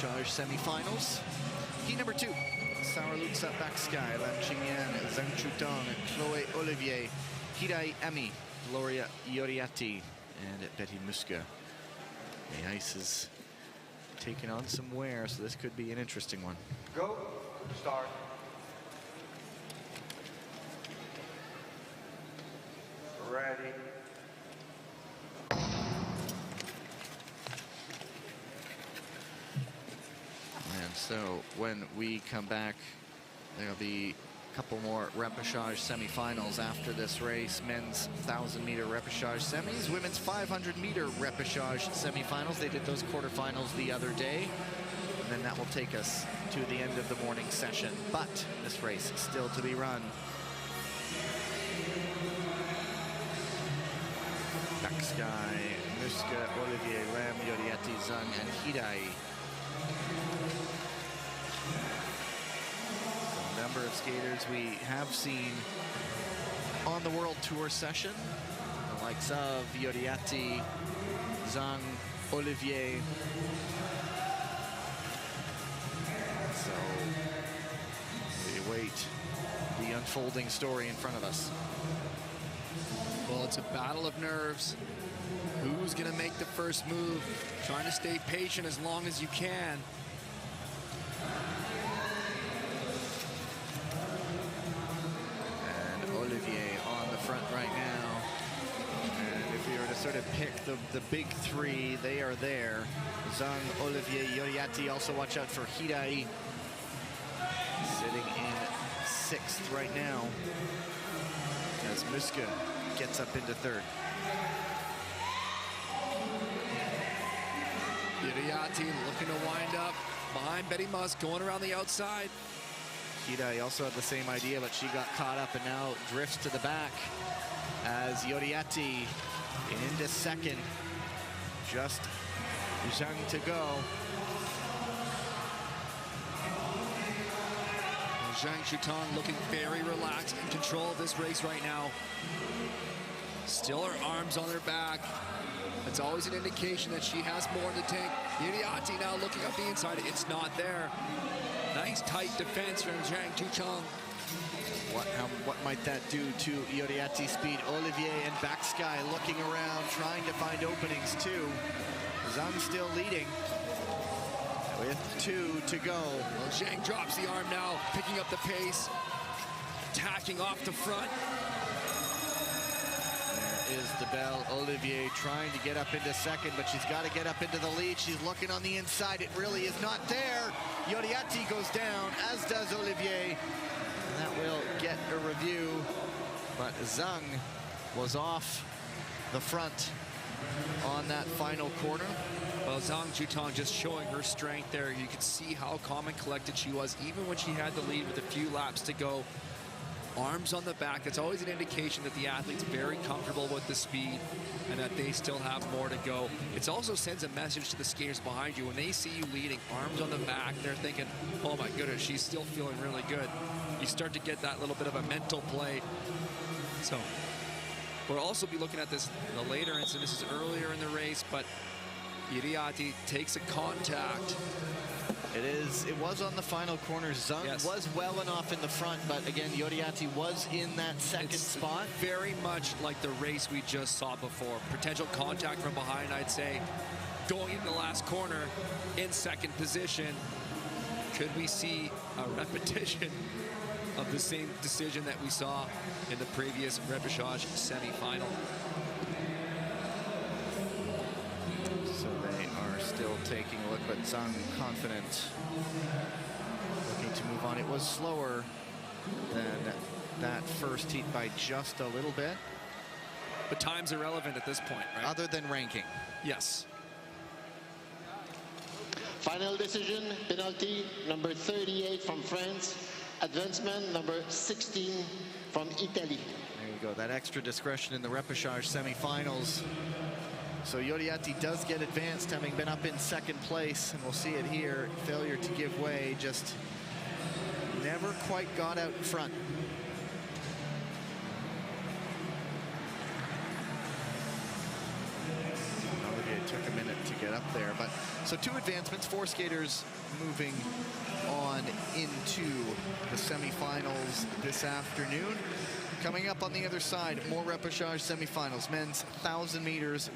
repechage semifinals. Heat number 2. Sarah Lutza Baksky, Lam Qingyan, Zhang Chutong, Chloe Olivier, Hirai Ami, Gloria Ioriati, and Betty Muska. The ice is taking on some wear, so this could be an interesting one. Go. Start. Ready. And so when we come back, there'll be a couple more repechage semifinals after this race. Men's 1,000-meter repechage semis, women's 500-meter repechage semifinals. They did those quarterfinals the other day. And then that will take us to the end of the morning session. But this race is still to be run. Baksky, Muska, Olivier, Lam, Ioriati, Zhang, and Hirai. A number of skaters we have seen on the World Tour session. The likes of Ioriati, Zhang, Olivier. So we await the unfolding story in front of us. Well, it's a battle of nerves. Who's going to make the first move? Trying to stay patient as long as you can. And Olivier on the front right now. And if we were to sort of pick the big three, they are there. Zhang, Olivier, Ioriati. Also watch out for Hirai, sitting in 6th right now, as Muska gets up into 3rd. Ioriati looking to wind up behind Betty Musk, going around the outside. Hirai also had the same idea, but she got caught up and now drifts to the back as Ioriati into 2nd. Just Zhang to go. Zhang Chutong looking very relaxed, in control of this race right now. Still her arms on her back. It's always an indication that she has more in the tank. Ioriati now looking up the inside. It's not there. Nice tight defense from Zhang Chutong. What might that do to Ioriati's speed? Olivier and Baksky looking around, trying to find openings too. Zhang still leading with 2 to go. Well, Zhang drops the arm now, picking up the pace, attacking off the front. There is the bell. Olivier trying to get up into 2nd, but she's got to get up into the lead. She's looking on the inside. It really is not there. Ioriati goes down, as does Olivier. And that will get a review. But Zhang was off the front on that final corner. Well, Zhang Chutong just showing her strength there. You could see how calm and collected she was, even when she had the lead with a few laps to go. Arms on the back, that's always an indication that the athlete's very comfortable with the speed and that they still have more to go. It also sends a message to the skaters behind you. When they see you leading, arms on the back, they're thinking, oh my goodness, she's still feeling really good. You start to get that little bit of a mental play. So we'll also be looking at this the later incident. This is earlier in the race, but Ioriati takes a contact. It was on the final corner. Zhang was well enough in the front, but again, Ioriati was in that 2nd spot. Very much like the race we just saw before. Potential contact from behind, I'd say. Going in the last corner in 2nd position. Could we see a repetition of the same decision that we saw in the previous repechage semifinal? So they are still taking a look, but Zhang confident, looking to move on. It was slower than that first heat by just a little bit. But time's irrelevant at this point, right? Other than ranking. Yes. Final decision, penalty number 38 from France, advancement number 16 from Italy. There you go, that extra discretion in the repechage semifinals. So Ioriati does get advanced, having been up in 2nd place, and we'll see it here. Failure to give way, just never quite got out in front. Olivier took a minute to get up there. But so 2 advancements, 4 skaters moving on into the semifinals this afternoon. Coming up on the other side, more repechage semifinals, men's 1,000 meters.